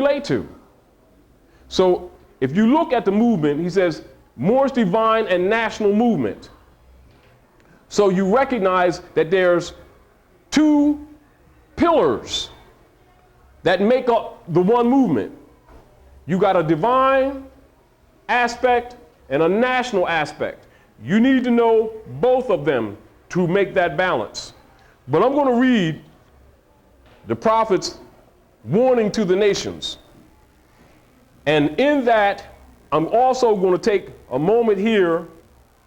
relate to. So if you look at the movement, he says Moorish divine and national movement. So you recognize that there's two pillars that make up the one movement. You got a divine aspect and a national aspect. You need to know both of them to make that balance. But I'm going to read the prophet's warning to the nations. And in that, I'm also going to take a moment here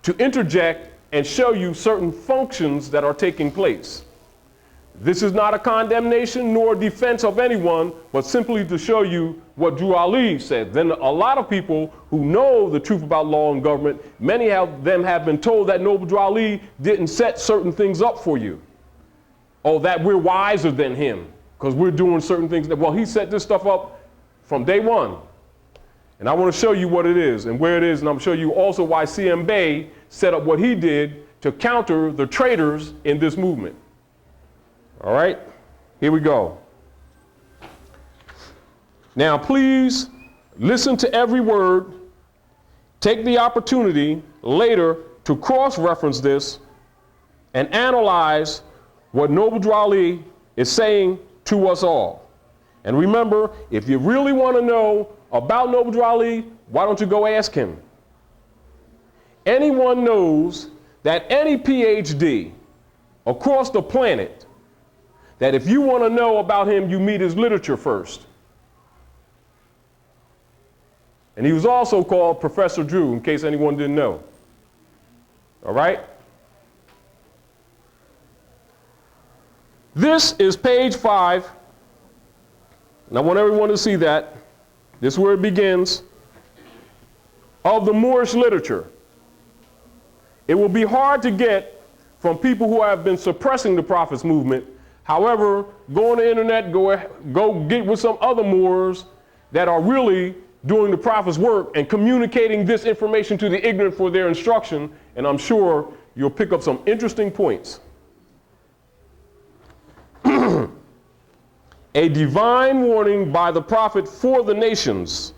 to interject and show you certain functions that are taking place. This is not a condemnation nor a defense of anyone, but simply to show you what Drew Ali said. Then a lot of people who know the truth about law and government, many of them have been told that Noble Drew Ali didn't set certain things up for you. Oh, that we're wiser than him because we're doing certain things. Well, he set this stuff up from day one. And I want to show you what it is and where it is, and I'm going to show you also why C.M. Bay set up what he did to counter the traitors in this movement. All right, here we go. Now, please listen to every word. Take the opportunity later to cross-reference this and analyze what Noble Drew Ali is saying to us all. And remember, if you really want to know about Noble Drew Ali, why don't you go ask him? Anyone knows that any PhD across the planet, that if you want to know about him, you meet his literature first. And he was also called Professor Drew, in case anyone didn't know. All right? This is page 5, and I want everyone to see that. This is where it begins, of the Moorish literature. It will be hard to get from people who have been suppressing the Prophet's movement. However, go on the internet, go get with some other Moors that are really doing the Prophet's work and communicating this information to the ignorant for their instruction, and I'm sure you'll pick up some interesting points. A divine warning by the Prophet for the nations.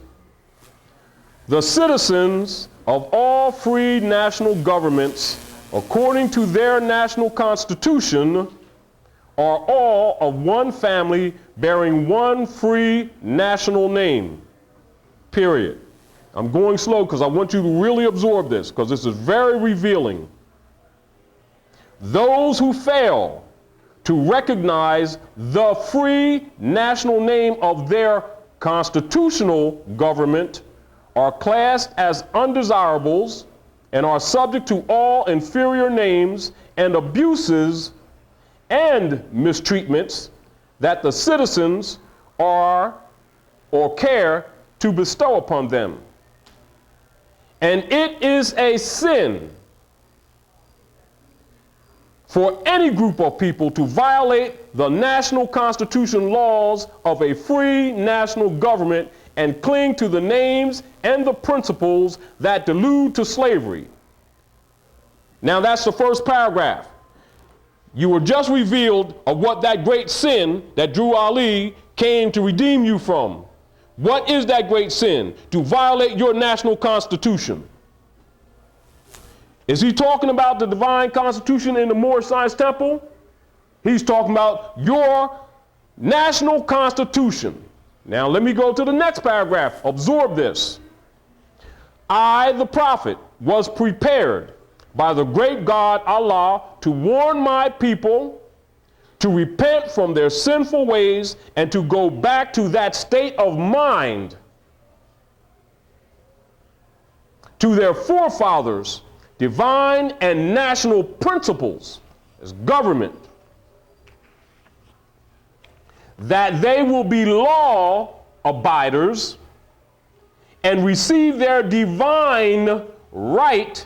The citizens of all free national governments, according to their national constitution, are all of one family bearing one free national name. Period. I'm going slow because I want you to really absorb this because this is very revealing. Those who fail to recognize the free national name of their constitutional government are classed as undesirables and are subject to all inferior names and abuses and mistreatments that the citizens are or care to bestow upon them. And it is a sin for any group of people to violate the national constitution laws of a free national government and cling to the names and the principles that delude to slavery. Now that's the first paragraph. You were just revealed of what that great sin that Drew Ali came to redeem you from. What is that great sin? To violate your national constitution. Is he talking about the divine constitution in the Moorish Science Temple? He's talking about your national constitution. Now let me go to the next paragraph. Absorb this. I, the prophet, was prepared by the great God Allah to warn my people to repent from their sinful ways and to go back to that state of mind, to their forefathers, divine and national principles as government, that they will be law abiders and receive their divine right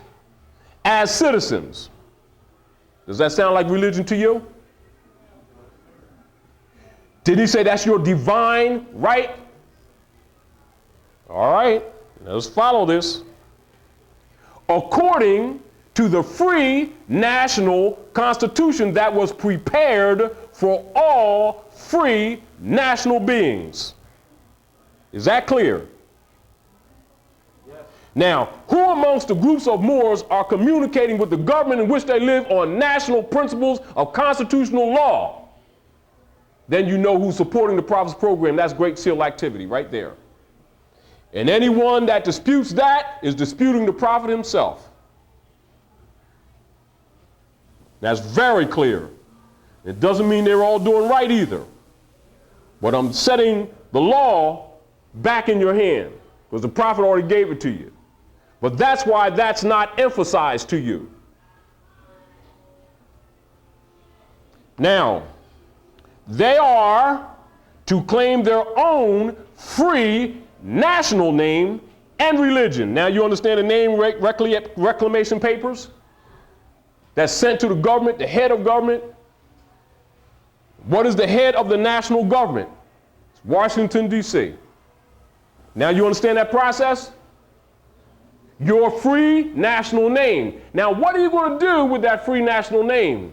as citizens. Does that sound like religion to you? Did he say that's your divine right? All right, let's follow this. According to the free national constitution that was prepared for all free national beings. Is that clear? Now, who amongst the groups of Moors are communicating with the government in which they live on national principles of constitutional law? Then you know who's supporting the Prophet's program. That's Great Seal activity right there. And anyone that disputes that is disputing the Prophet himself. That's very clear. It doesn't mean they're all doing right either. But I'm setting the law back in your hand because the Prophet already gave it to you. But that's why that's not emphasized to you. Now, they are to claim their own free national name and religion. Now you understand the name reclamation papers that's sent to the government, the head of government. What is the head of the national government? It's Washington, D.C. Now you understand that process? Your free national name. Now what are you going to do with that free national name?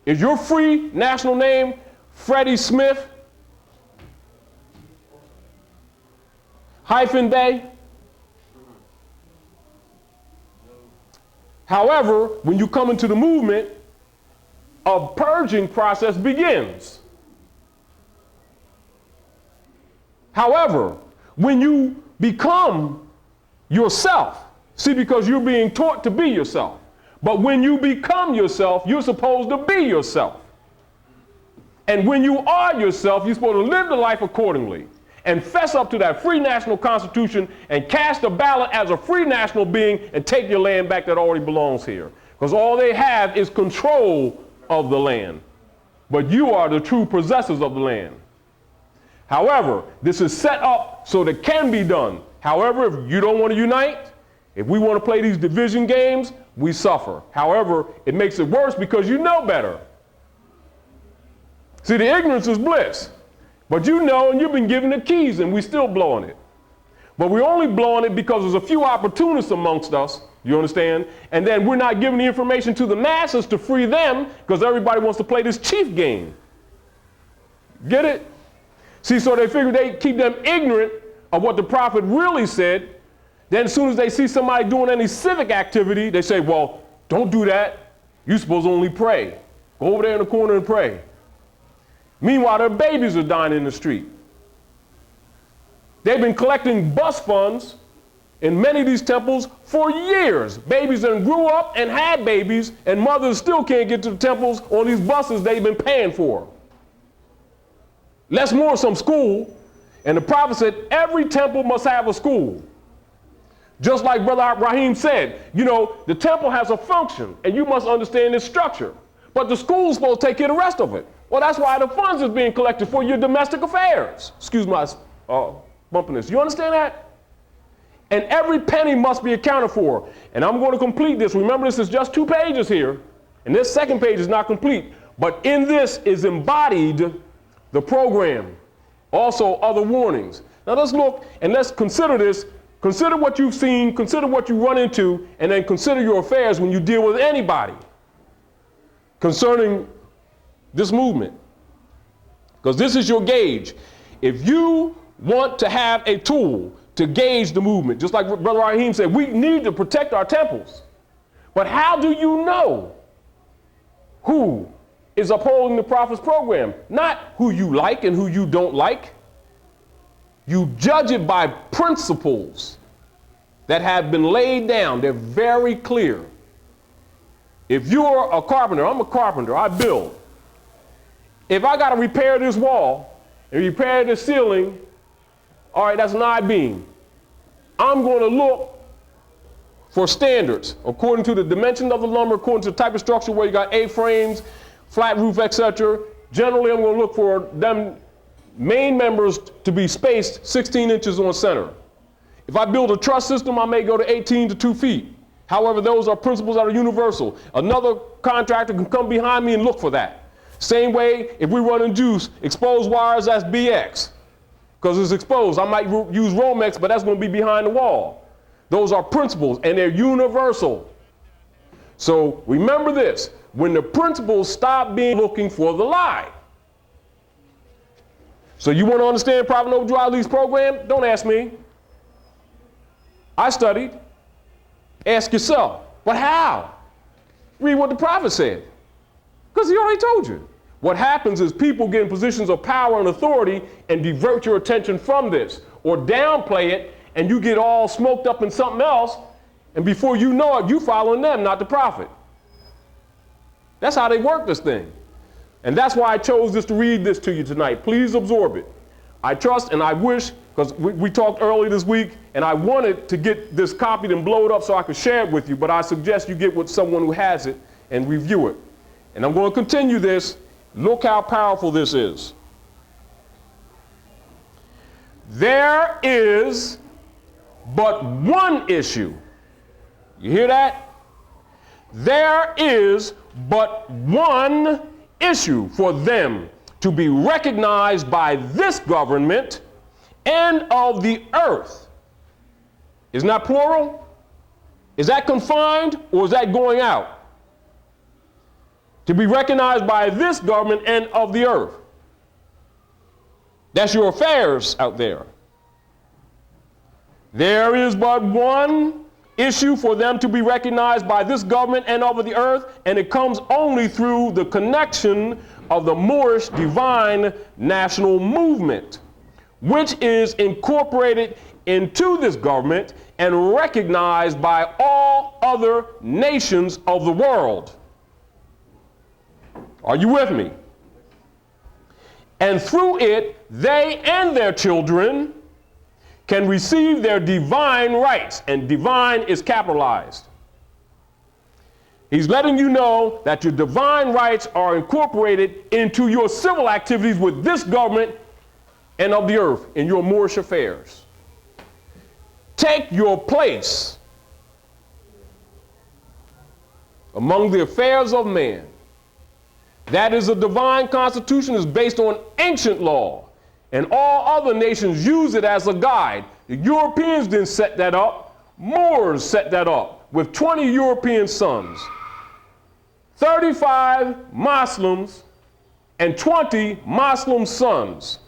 Is your free national name Freddie Smith -Bay? However, when you come into the movement, a purging process begins. However, when you become yourself, see, because you're being taught to be yourself, but when you become yourself, you're supposed to be yourself. And when you are yourself, you're supposed to live the life accordingly and fess up to that free national constitution and cast a ballot as a free national being and take your land back that already belongs here. Because all they have is control of the land. But you are the true possessors of the land. However, this is set up so that it can be done. However, if you don't want to unite, if we want to play these division games, we suffer. However, it makes it worse because you know better. See, the ignorance is bliss. But you know, and you've been given the keys, and we still blowing it. But we're only blowing it because there's a few opportunists amongst us, you understand? And then we're not giving the information to the masses to free them because everybody wants to play this chief game. Get it? See, so they figure they keep them ignorant of what the Prophet really said. Then as soon as they see somebody doing any civic activity, they say, well, don't do that. You're supposed to only pray. Go over there in the corner and pray. Meanwhile, their babies are dying in the street. They've been collecting bus funds in many of these temples for years. Babies that grew up and had babies, and mothers still can't get to the temples on these buses they've been paying for. Less more some school, and the Prophet said every temple must have a school. Just like Brother Ibrahim said, you know, the temple has a function, and you must understand its structure. But the school's supposed to take care of the rest of it. Well, that's why the funds is being collected for your domestic affairs. Excuse my bumpiness. You understand that? And every penny must be accounted for. And I'm going to complete this. Remember, this is just 2 pages here. And this second page is not complete. But in this is embodied the program. Also, other warnings. Now let's look and let's consider this. Consider what you've seen, consider what you run into, and then consider your affairs when you deal with anybody concerning this movement. Because this is your gauge. If you want to have a tool to gauge the movement, just like Brother Rahim said, we need to protect our temples. But how do you know who is upholding the Prophet's program? Not who you like and who you don't like. You judge it by principles that have been laid down. They're very clear. If you're a carpenter, I'm a carpenter, I build. If I got to repair this wall and repair this ceiling, all right, that's an I-beam. I'm going to look for standards according to the dimensions of the lumber, according to the type of structure where you got A-frames, flat roof, etc. Generally, I'm going to look for them main members to be spaced 16 inches on center. If I build a truss system, I may go to 18 to 2 feet. However, those are principles that are universal. Another contractor can come behind me and look for that. Same way, if we run in juice, exposed wires, that's BX. Because it's exposed. I might use Romex, but that's going to be behind the wall. Those are principles, and they're universal. So remember this. When the principles stop being looking for the lie. So you want to understand Prophet Noble Ali's program? Don't ask me. I studied. Ask yourself. But how? Read what the prophet said. Because he already told you. What happens is people get in positions of power and authority and divert your attention from this, or downplay it, and you get all smoked up in something else, and before you know it, you following them, not the prophet. That's how they work this thing. And that's why I chose this to read this to you tonight. Please absorb it. I trust and I wish, because we talked earlier this week, and I wanted to get this copied and blowed up so I could share it with you, but I suggest you get with someone who has it and review it. And I'm going to continue this. Look how powerful this is. There is but one issue. You hear that? There is but one issue for them to be recognized by this government and of the earth. Isn't that plural? Is that confined or is that going out? To be recognized by this government and of the earth. That's your affairs out there. There is but one issue for them to be recognized by this government and of the earth, and it comes only through the connection of the Moorish divine national movement, which is incorporated into this government and recognized by all other nations of the world. Are you with me? And through it, they and their children can receive their divine rights, and divine is capitalized. He's letting you know that your divine rights are incorporated into your civil activities with this government and of the earth in your Moorish affairs. Take your place among the affairs of man. That is, a divine constitution is based on ancient law, and all other nations use it as a guide. The Europeans didn't set that up. Moors set that up with 20 European sons, 35 Muslims, and 20 Muslim sons,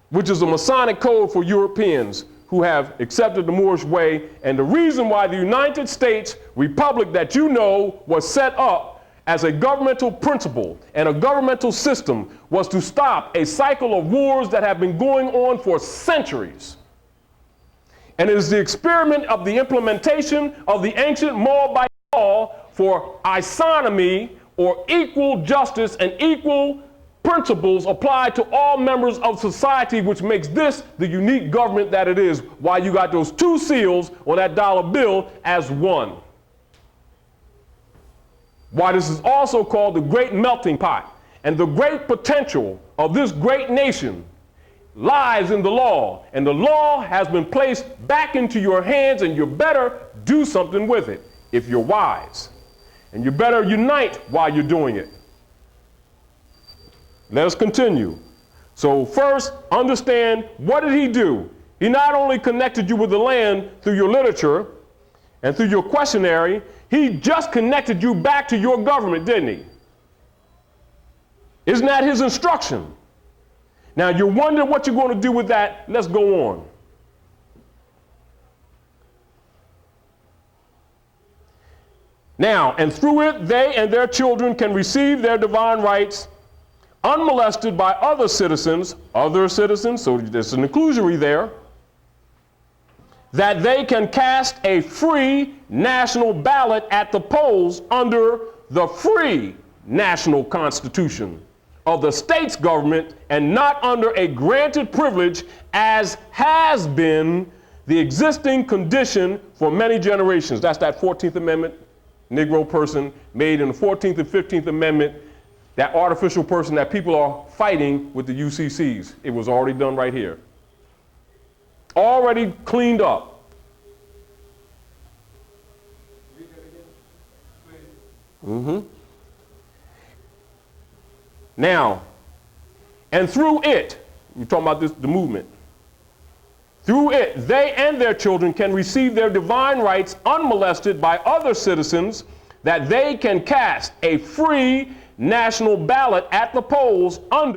which is a Masonic code for Europeans who have accepted the Moorish way. And the reason why the United States Republic that you know was set up as a governmental principle and a governmental system was to stop a cycle of wars that have been going on for centuries. And it is the experiment of the implementation of the ancient Moabite law for isonomy, or equal justice and equal principles applied to all members of society, which makes this the unique government that it is, why you got those two seals on that dollar bill as one. Why this is also called the great melting pot. And the great potential of this great nation lies in the law. And the law has been placed back into your hands, and you better do something with it if you're wise. And you better unite while you're doing it. Let us continue. So first, understand, what did he do? He not only connected you with the land through your literature and through your questionnaire, he just connected you back to your government, didn't he? Isn't that his instruction? Now you're wondering what you're going to do with that. Let's go on. Now, and through it, they and their children can receive their divine rights unmolested by other citizens, so there's an inclusory there, that they can cast a free national ballot at the polls under the free national constitution of the state's government, and not under a granted privilege as has been the existing condition for many generations. That's that 14th Amendment Negro person made in the 14th and 15th Amendment, that artificial person that people are fighting with the UCCs. It was already done right here. Already cleaned up. Now, and through it, we're talking about this, the movement. Through it, they and their children can receive their divine rights unmolested by other citizens, that they can cast a free national ballot at the polls under